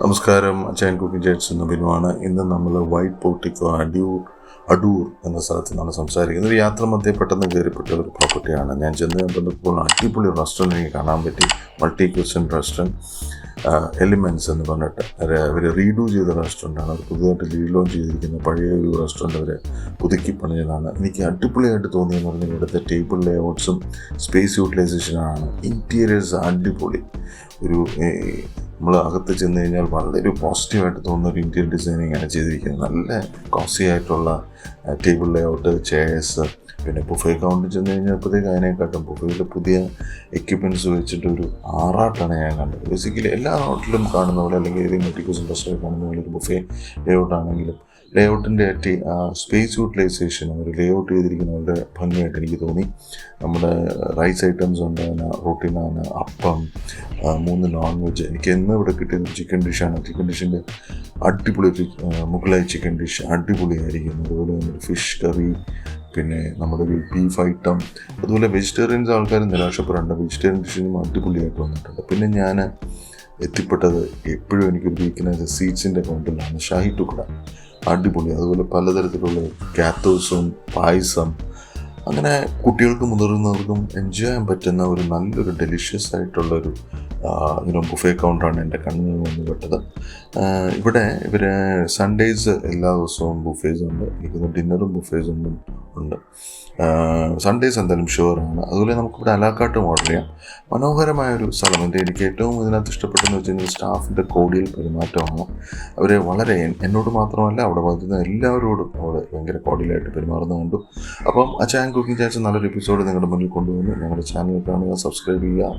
നമസ്കാരം, അച്ചായൻ cooking chats എന്ന ബിനുവാണ്. ഇന്ന് നമ്മൾ വൈറ്റ് പോർട്ടിക്കോ അഡൂർ എന്ന സ്ഥലത്ത് നിന്നാണ് സംസാരിക്കുന്നത്. ഒരു യാത്ര മധ്യേ പെട്ടെന്ന് കയറിപ്പെട്ട ഒരു പ്രോപ്പർട്ടിയാണ്. ഞാൻ ചെന്ന് കണ്ടപ്പോൾ അടിപൊളി റെസ്റ്റോറൻറ്റ് എനിക്ക് കാണാൻ പറ്റി. മൾട്ടി ക്യൂസിൻ റെസ്റ്റോറൻറ്റ്, എലിമെൻറ്റ്സ് എന്ന് പറഞ്ഞിട്ട് അവർ റീഡൂ ചെയ്ത റെസ്റ്റോറൻറ്റാണ്. അവർ പുതുതായിട്ട് റീലോഞ്ച് ചെയ്തിരിക്കുന്ന പഴയ ഒരു റെസ്റ്റോറൻറ്റ് അവർ പുതുക്കി പണിഞ്ഞതാണ്. എനിക്ക് അടിപൊളിയായിട്ട് തോന്നിയെന്ന് പറഞ്ഞാൽ ഇവിടുത്തെ ടേബിൾ ലേഔട്ട്സും സ്പേസ് യൂട്ടിലൈസേഷനാണ്. ഇൻറ്റീരിയേഴ്സ് അടിപൊളി. ഒരു നമ്മൾ അകത്ത് ചെന്ന് കഴിഞ്ഞാൽ വളരെ പോസിറ്റീവായിട്ട് തോന്നുന്ന ഒരു ഇൻറ്റീരിയർ ഡിസൈനിങ്ങാണ് ചെയ്തിരിക്കുന്നത്. നല്ല കോസ്റ്റ്ലി ആയിട്ടുള്ള ടേബിൾ ലേഔട്ട്, ചെയർസ്, പിന്നെ ബുഫേ കൗണ്ടിൽ ചെന്ന് കഴിഞ്ഞപ്പോഴത്തേക്ക് അതിനെക്കാട്ടും ബുഫേയിൽ പുതിയ എക്യുപ്മെൻറ്റ്സ് വെച്ചിട്ടൊരു ആറാട്ടാണ് ഞാൻ കണ്ടത്. ബേസിക്കലി എല്ലാ ഹോട്ടലും കാണുന്ന പോലെ, അല്ലെങ്കിൽ ഏതെങ്കിലും മൾട്ടിക്യൂസിൻ റെസ്റ്റോറൻറ്റ് കാണുന്ന പോലെ ഒരു ബുഫേ ലേഔട്ടാണെങ്കിലും ലേഔട്ടിൻ്റെ സ്പേസ് യൂട്ടിലൈസേഷൻ അവർ ലേഔട്ട് ചെയ്തിരിക്കുന്ന വളരെ ഭംഗിയായിട്ട് എനിക്ക് തോന്നി. നമ്മുടെ റൈസ് ഐറ്റംസ് ഉണ്ട്, റൊട്ടീനാണ്, അപ്പം, 3 നോൺ വെജ്. എനിക്ക് എന്ന് ഇവിടെ കിട്ടിയത് ചിക്കൻ ഡിഷാണ്. ചിക്കൻ ഡിഷിൻ്റെ അടിപൊളി മുഗളായി ചിക്കൻ ഡിഷ് അടിപൊളിയായിരിക്കും. അതുപോലെ തന്നെ ഫിഷ് കറി, പിന്നെ നമ്മുടെ ഒരു ബീഫ് ഐറ്റം. അതുപോലെ വെജിറ്റേറിയൻസ് ആൾക്കാർ നിരാശപ്പെടേണ്ട, വെജിറ്റേറിയൻ ഡിഷിനും അടിപൊളിയായിട്ട് വന്നിട്ടുണ്ട്. പിന്നെ ഞാൻ എത്തിപ്പെട്ടത് എപ്പോഴും എനിക്കൊരു വീക്ക്നെസ് സീറ്റ്സിൻ്റെ കൗണ്ടിലാണ്. ഷാഹി ടുക്ട അടിപൊളി. അതുപോലെ പലതരത്തിലുള്ള ഗാത്തോസും പായസം, അങ്ങനെ കുട്ടികൾക്കും മുതിർന്നവർക്കും എൻജോയ് ചെയ്യാൻ പറ്റുന്ന ഒരു നല്ലൊരു ഡെലിഷ്യസ് ആയിട്ടുള്ളൊരു ബുഫേ കൗണ്ടറാണ് എൻ്റെ കണ്ണിൽ വന്ന് പെട്ടത്. ഇവിടെ ഇവർ സൺഡേസ് എല്ലാ ദിവസവും ബുഫേസ് ഉണ്ട്. എനിക്ക് ഡിന്നറും ബുഫേസും ഉണ്ട്. സൺഡേസ് എന്തായാലും ഷുവറാണ്. അതുപോലെ നമുക്കിവിടെ അലാക്കാട്ടും ഓർഡർ ചെയ്യാം. മനോഹരമായൊരു സ്ഥലം. എനിക്ക് ഏറ്റവും ഇതിനകത്ത് ഇഷ്ടപ്പെട്ടെന്ന് വെച്ച് കഴിഞ്ഞാൽ സ്റ്റാഫിൻ്റെ കോഡിയൽ പെരുമാറ്റമാണ്. അവർ വളരെ, എന്നോട് മാത്രമല്ല അവിടെ വരുന്ന എല്ലാവരോടും അവിടെ ഭയങ്കര കോഡിയലായിട്ട് പെരുമാറുന്ന കണ്ടു. അപ്പം അച്ചായൻ കുക്കിംഗ് ചാറ്റ്സ് നല്ലൊരു എപ്പിസോഡ് നിങ്ങളുടെ മുന്നിൽ കൊണ്ടുവന്നു. ഞങ്ങളുടെ ചാനൽ കാണുക, സബ്സ്ക്രൈബ് ചെയ്യുക,